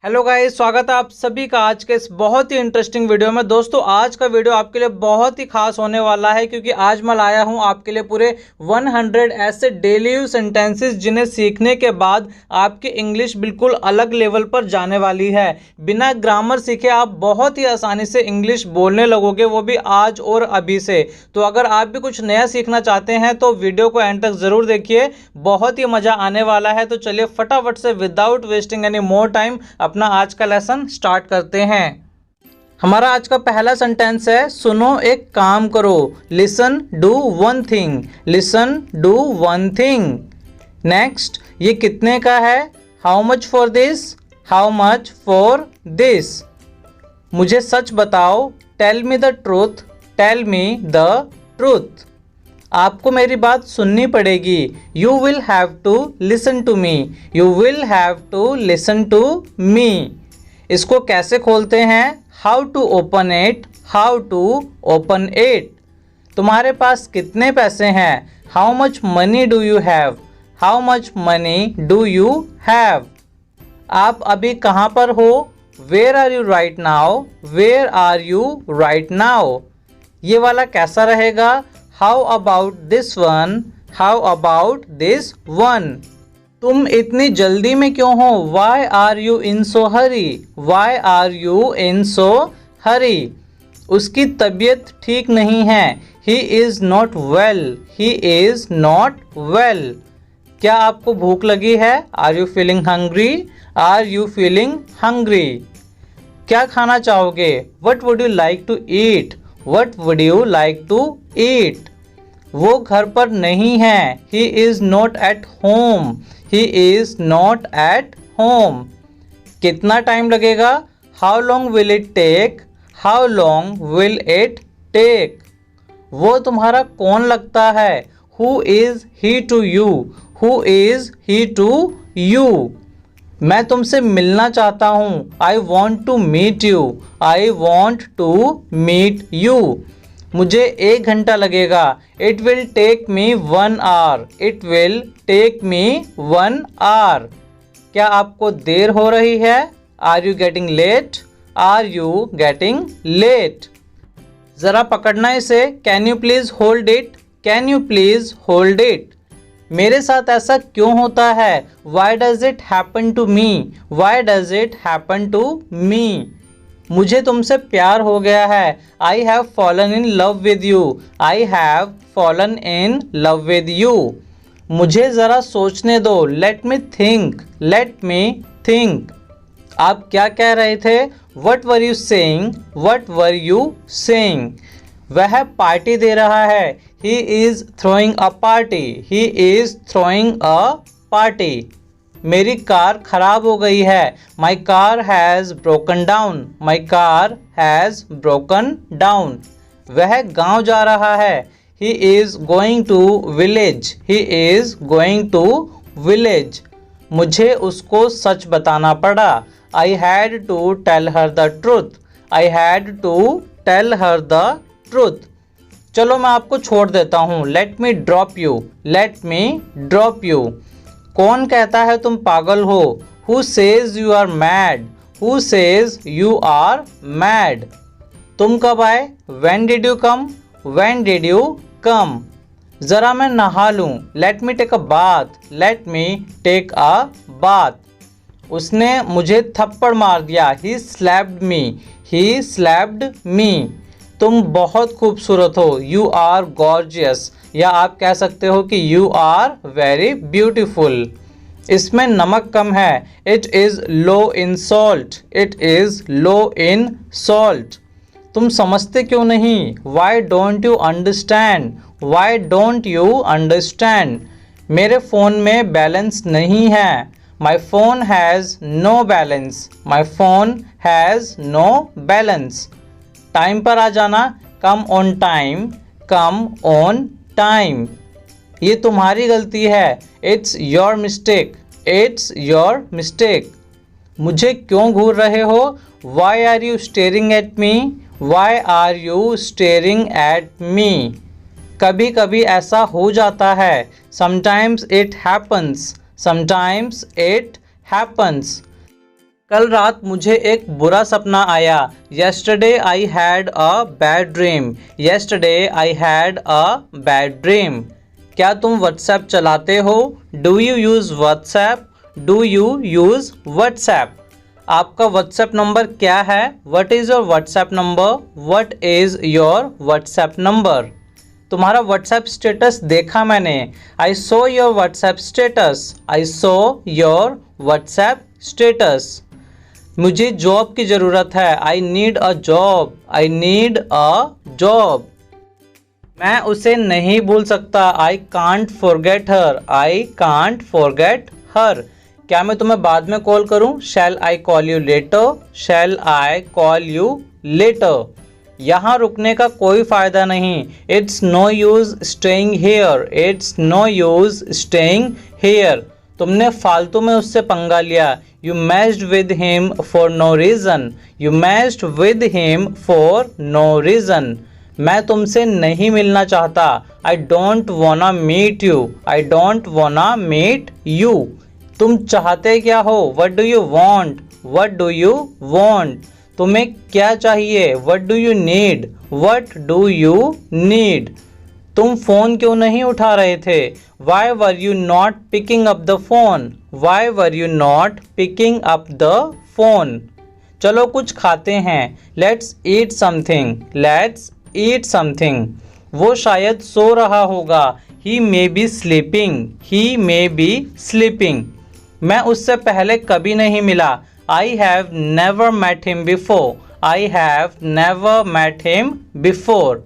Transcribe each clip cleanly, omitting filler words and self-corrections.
Hello guys, स्वागत है आप सभी का आज के इस बहुत ही इंटरेस्टिंग वीडियो में। दोस्तों, आज का वीडियो आपके लिए बहुत ही खास होने वाला है क्योंकि आज मैं लाया हूं आपके लिए पूरे 100 ऐसे डेली यूज सेंटेंसेस जिन्हें सीखने के बाद आपकी इंग्लिश बिल्कुल अलग लेवल पर जाने वाली है। बिना ग्रामर सीखे आप बहुत ही आसानी से इंग्लिश बोलने लगोगे, वो भी आज और अभी से। तो अगर आप भी कुछ नया सीखना चाहते हैं तो वीडियो को एंड तक ज़रूर देखिए, बहुत ही मज़ा आने वाला है। तो चलिए फटाफट से without wasting any more time अपना आज का लेसन स्टार्ट करते हैं। हमारा आज का पहला सेंटेंस है, सुनो एक काम करो। Listen do one thing. Listen do one thing. Next, ये कितने का है? How much for this. How much for this. मुझे सच बताओ। Tell me the truth. Tell me the truth. आपको मेरी बात सुननी पड़ेगी। You will have to listen to me. You will have to listen to me. इसको कैसे खोलते हैं? How to open it. How to open it. तुम्हारे पास कितने पैसे हैं? How much money do you have. How much money do you have. आप अभी कहाँ पर हो? Where are you right now. Where are you right now. ये वाला कैसा रहेगा? How about this one. How about this one. तुम इतनी जल्दी में क्यों हो? Why are you in so hurry. Why are you in so hurry. उसकी तबीयत ठीक नहीं है। He is not well. He is not well. क्या आपको भूख लगी है? Are you feeling hungry. Are you feeling hungry. क्या खाना चाहोगे? What would you like to eat. What would you like to eat. वो घर पर नहीं है। He is not at home. He is not at home. कितना टाइम लगेगा? How long will it take. How long will it take. वो तुम्हारा कौन लगता है? Who is he to you. Who is he to you. मैं तुमसे मिलना चाहता हूँ। I want to meet you. I want to meet you. मुझे 1 घंटा लगेगा। It will take me 1 hour. It will take me 1 hour. क्या आपको देर हो रही है? Are you getting late. Are you getting late. ज़रा पकड़ना इसे। Can you please hold it. Can you please hold it. मेरे साथ ऐसा क्यों होता है? Why does it happen to me. Why does it happen to me. मुझे तुमसे प्यार हो गया है। I have fallen in love with you. I have fallen in love with you. मुझे ज़रा सोचने दो। Let me think. Let me think. आप क्या कह रहे थे? What were you saying. What were you saying. वह पार्टी दे रहा है। He is throwing a party. He is throwing a party. मेरी कार खराब हो गई है। My car has broken down. My car has broken down. वह गांव जा रहा है। He is going to village. He is going to village. मुझे उसको सच बताना पड़ा। I had to tell her the truth. I had to tell her the truth. चलो मैं आपको छोड़ देता हूँ। Let me drop you. Let me drop you. कौन कहता है तुम पागल हो? Who says you are mad. Who says you are mad. तुम कब आए? When did you come. When did you come. ज़रा मैं नहा लूँ। Let me take a bath. Let me take a bath. उसने मुझे थप्पड़ मार दिया। He slapped me. He slapped me. तुम बहुत खूबसूरत हो। You are gorgeous. या आप कह सकते हो कि यू आर वेरी ब्यूटीफुल। इसमें नमक कम है। It is low in salt. It is low in salt. तुम समझते क्यों नहीं? Why don't you understand. Why don't you understand. मेरे फ़ोन में बैलेंस नहीं है। My phone has no balance. My phone has no balance. Time पर आ जाना। Come on time. Come on time. ये तुम्हारी गलती है। It's your mistake. It's your mistake. मुझे क्यों घूर रहे हो? Why are you staring at me. Why are you staring at me. कभी कभी ऐसा हो जाता है। Sometimes it happens. Sometimes it happens. कल रात मुझे एक बुरा सपना आया। Yesterday I had a bad dream. Yesterday I had a bad dream. क्या तुम WhatsApp चलाते हो? Do you use WhatsApp? Do you use WhatsApp? आपका WhatsApp नंबर क्या है? What is your WhatsApp number? What is your WhatsApp number? तुम्हारा WhatsApp status देखा मैंने। I saw your WhatsApp status. I saw your WhatsApp status. मुझे job की ज़रूरत है। I need a job. I need a job. मैं उसे नहीं भूल सकता। I can't forget her. I can't forget her. क्या मैं तुम्हें बाद में कॉल करूं? Shall I call you later? Shall I call you later? यहाँ रुकने का कोई फ़ायदा नहीं। It's no use staying here. It's no use staying here. तुमने फालतू में उससे पंगा लिया। You messed with him for no reason. You messed with him for no reason. मैं तुमसे नहीं मिलना चाहता। I don't wanna meet you. I don't wanna meet you. तुम चाहते क्या हो? What do you want? What do you want? तुम्हें क्या चाहिए? What do you need? What do you need? तुम फ़ोन क्यों नहीं उठा रहे थे? Why were you not picking up the phone? Why were you not picking up the phone? चलो कुछ खाते हैं। Let's eat something. Let's eat something. वो शायद सो रहा होगा। He may be sleeping. He may be sleeping. मैं उससे पहले कभी नहीं मिला। I have never met him before. I have never met him before.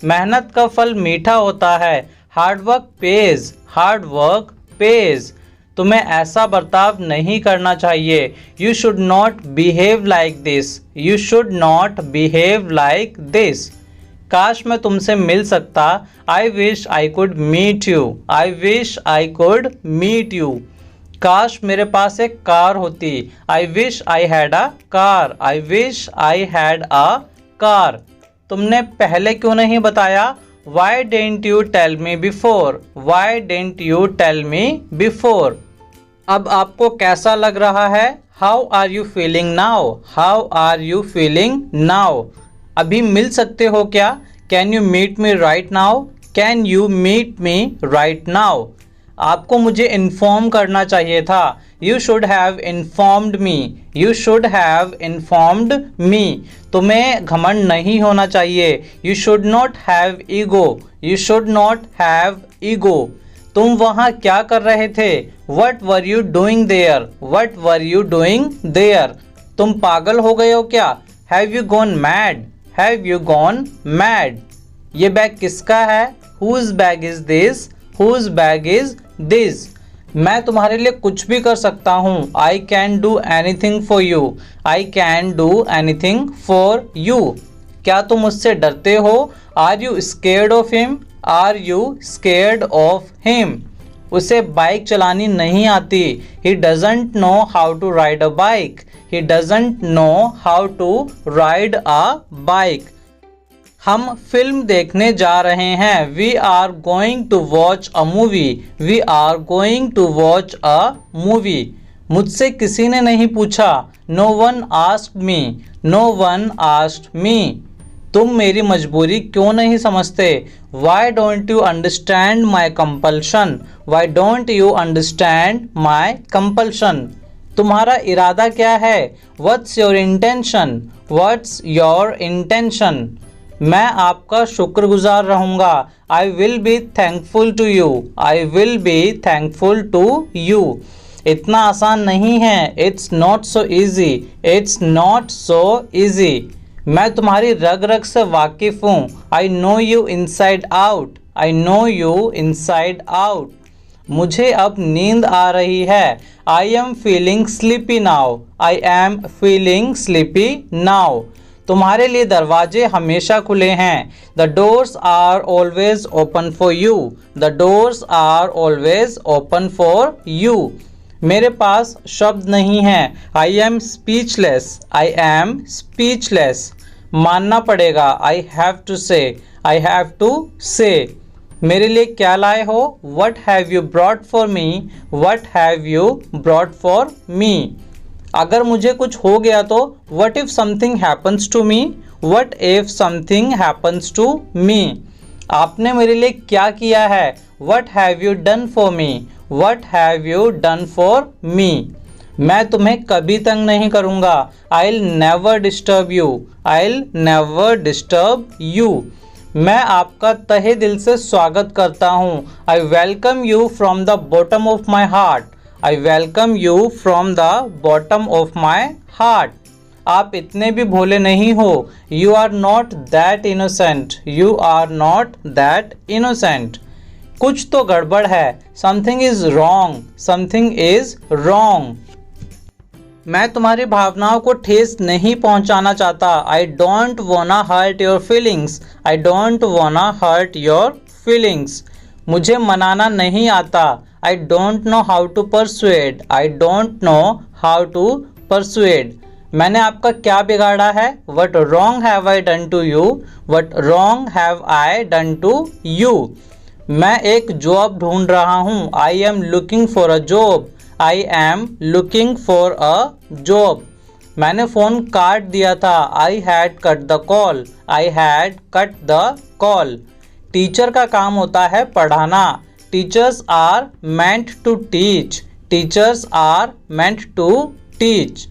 मेहनत का फल मीठा होता है। Hard work pays. Hard work pays. तुम्हें ऐसा बर्ताव नहीं करना चाहिए। You should not behave like this. You should not behave like this. काश मैं तुमसे मिल सकता। I wish I could meet you. I wish I could meet you. काश मेरे पास एक कार होती। I wish I had a car. I wish I had a car. तुमने पहले क्यों नहीं बताया? Why didn't you tell me before? Why didn't you tell me before? अब आपको कैसा लग रहा है? How are you feeling now? How are you feeling now? अभी मिल सकते हो क्या? Can you meet me right now? Can you meet me right now? आपको मुझे इन्फॉर्म करना चाहिए था। You should have informed me. You should have informed me. तुम्हें घमंड नहीं होना चाहिए। You should not have ego. You should not have ego. तुम वहाँ क्या कर रहे थे? What were you doing there? What were you doing there? तुम पागल हो गए हो क्या? Have you gone mad? Have you gone mad? ये बैग किसका है? Whose bag is this? Whose bag is this? मैं तुम्हारे लिए कुछ भी कर सकता हूँ। I can do anything for you. I can do anything for you. क्या तुम उससे डरते हो? Are you scared of him? Are you scared of him? उसे बाइक चलानी नहीं आती। He doesn't know how to ride a bike. He doesn't know how to ride a bike. हम फिल्म देखने जा रहे हैं। We are going to watch a movie. We are going to watch a movie. मुझसे किसी ने नहीं पूछा। No one asked me. No one asked me. तुम मेरी मजबूरी क्यों नहीं समझते? Why don't you understand my compulsion? Why don't you understand my compulsion? तुम्हारा इरादा क्या है? What's your intention? What's your intention? मैं आपका शुक्रगुजार रहूँगा। I will be thankful to you. I will be thankful to you. इतना आसान नहीं है। It's not so easy. It's not so easy. मैं तुम्हारी रग रग से वाकिफ़ हूँ। I know you inside out. I know you inside out. मुझे अब नींद आ रही है। I am feeling sleepy now. I am feeling sleepy now. तुम्हारे लिए दरवाजे हमेशा खुले हैं। The doors are always open for you. The doors are always open for you. मेरे पास शब्द नहीं है। I am speechless. I am speechless. मानना पड़ेगा। I have to say. I have to say. मेरे लिए क्या लाए हो? What have you brought for me? What have you brought for me? अगर मुझे कुछ हो गया तो what if something happens to me, what if something happens to me. आपने मेरे लिए क्या किया है, what have you done for me, what have you done for me. मैं तुम्हें कभी तंग नहीं करूँगा, I will never disturb you, I will never disturb you. मैं आपका तहे दिल से स्वागत करता हूँ, I welcome you from the bottom of my heart, I welcome you from the bottom of my heart. आप इतने भी भोले नहीं हो, you are not that innocent, you are not that innocent. कुछ तो गड़बड़ है, something is wrong, something is wrong. मैं तुम्हारी भावनाओं को ठेस नहीं पहुंचाना चाहता, I don't wanna hurt your feelings, I don't wanna hurt your feelings. मुझे मनाना नहीं आता, I don't know how to persuade, I don't know how to persuade. मैंने आपका क्या बिगाड़ा है, what wrong have I done to you, what wrong have I done to you. मैं एक जॉब ढूंढ रहा हूँ, I am looking for a job, I am looking for a job. मैंने फ़ोन काट दिया था, I had cut the call, I had cut the call. Teacher का काम होता है पढ़ाना, teachers are meant to teach, teachers are meant to teach.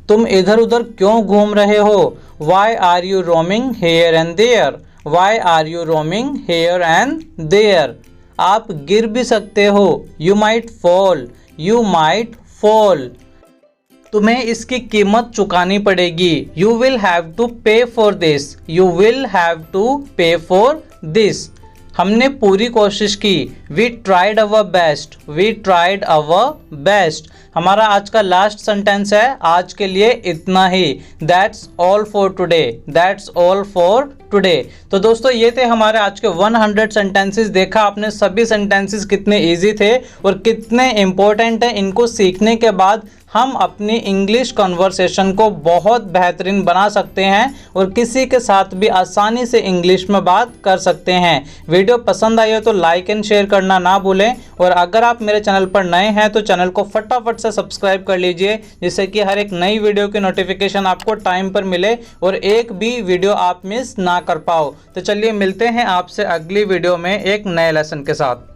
तुम इधर उधर क्यों घूम रहे हो, why are you roaming here and there, why are you roaming here and there. आप गिर भी सकते हो, you might fall, you might fall. तुम्हें इसकी कीमत चुकानी पड़ेगी, you will have to pay for this, you will have to pay for this. हमने पूरी कोशिश की, we tried our best, we tried our best. हमारा आज का लास्ट सेंटेंस है, आज के लिए इतना ही। That's all for today, that's all for today. तो दोस्तों ये थे हमारे आज के 100 सेंटेंसेस। देखा आपने सभी सेंटेंसेस कितने इजी थे और कितने इंपॉर्टेंट हैं। इनको सीखने के बाद हम अपनी इंग्लिश कन्वर्सेशन को बहुत बेहतरीन बना सकते हैं और किसी के साथ भी आसानी से इंग्लिश में बात कर सकते हैं। वीडियो पसंद आई हो तो लाइक एंड शेयर करना ना भूलें और अगर आप मेरे चैनल पर नए हैं तो चैनल को फटाफट से सब्सक्राइब कर लीजिए, जिससे कि हर एक नई वीडियो की नोटिफिकेशन आपको टाइम पर मिले और एक भी वीडियो आप मिस ना कर पाओ। तो चलिए मिलते हैं आपसे अगली वीडियो में एक नए लेसन के साथ।